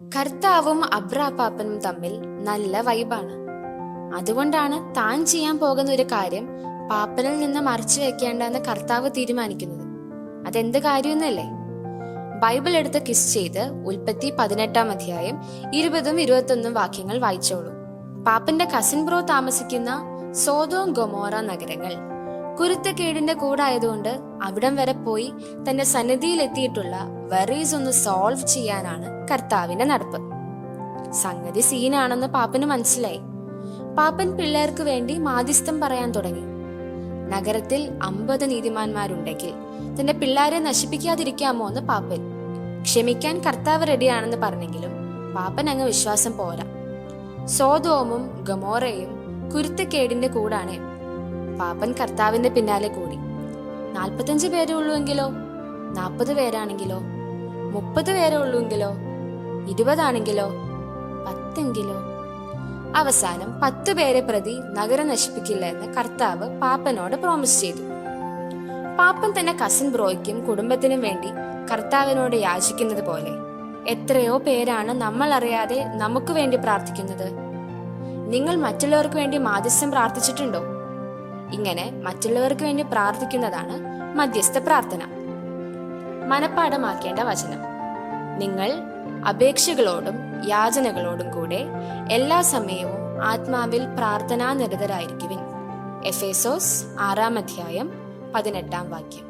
കർത്താവും അബ്രാപ്പാപ്പനും തമ്മിൽ നല്ല വൈബാണ്. അതുകൊണ്ടാണ് താൻ ചെയ്യാൻ പോകുന്ന ഒരു കാര്യം പാപ്പനിൽ നിന്ന് മറച്ചു വെക്കേണ്ടെന്ന് കർത്താവ് തീരുമാനിക്കുന്നത്. അതെന്ത് കാര്യമൊന്നല്ലേ? ബൈബിൾ എടുത്ത് കിസ് ചെയ്ത് ഉൽപ്പത്തി 18 അധ്യായം 20-21 വാക്യങ്ങൾ വായിച്ചോളൂ. പാപ്പന്റെ കസിൻ ബ്രോ താമസിക്കുന്ന സോദോം ഗൊമോറ നഗരങ്ങൾ കുരുത്തക്കേടിന്റെ കൂടായതുകൊണ്ട് അവിടം വരെ പോയി തന്റെ സന്നിധിയിൽ എത്തിയിട്ടുള്ള വെറീസ് ഒന്ന് സോൾവ് ചെയ്യാനാണ് കർത്താവിന്റെ നടപ്പ്. സംഗതി സീനാണെന്ന് പാപ്പന് മനസ്സിലായി. പാപ്പൻ പിള്ളേർക്ക് വേണ്ടി മാധ്യസ്ഥം പറയാൻ തുടങ്ങി. നഗരത്തിൽ 50 നീതിമാന്മാരുണ്ടെങ്കിൽ തന്റെ പിള്ളേരെ നശിപ്പിക്കാതിരിക്കാമോ എന്ന് പാപ്പൻ. ക്ഷമിക്കാൻ കർത്താവ് റെഡിയാണെന്ന് പറഞ്ഞെങ്കിലും പാപ്പൻ അങ്ങ് വിശ്വാസം പോരാ. സോദോമും ഗമോറയും കുരുത്തക്കേടിന്റെ കൂടാണ്. പാപ്പൻ കർത്താവിന്റെ പിന്നാലെ കൂടി. 45 പേരേ ഉള്ളുവെങ്കിലോ, 40 പേരാണെങ്കിലോ, 30 പേരേ ഉള്ളുവെങ്കിലോ, 20 ആണെങ്കിലോ, 10 എങ്കിലോ? അവസാനം 10 പേരെ പ്രതി നഗരം നശിപ്പിക്കില്ല എന്ന് കർത്താവ് പാപ്പനോട് പ്രോമിസ് ചെയ്തു. പാപ്പൻ തന്റെ കസിൻ ബ്രോയ്ക്കും കുടുംബത്തിനും വേണ്ടി കർത്താവിനോട് യാചിക്കുന്നത് പോലെ എത്രയോ പേരാണ് നമ്മൾ അറിയാതെ നമുക്ക് വേണ്ടി പ്രാർത്ഥിക്കുന്നത്. നിങ്ങൾ മറ്റുള്ളവർക്ക് വേണ്ടി മാധ്യസ്ഥം പ്രാർത്ഥിച്ചിട്ടുണ്ടോ? ഇങ്ങനെ മറ്റുള്ളവർക്ക് വേണ്ടി പ്രാർത്ഥിക്കുന്നതാണ് മധ്യസ്ഥ പ്രാർത്ഥന. മനപ്പാഠമാക്കേണ്ട വചനം: നിങ്ങൾ അപേക്ഷകളോടും യാചനകളോടും കൂടെ എല്ലാ സമയവും ആത്മാവിൽ പ്രാർത്ഥനാനിരതരായിരിക്കുവിൻ. എഫേസോസ് 6 അധ്യായം 18 വാക്യം.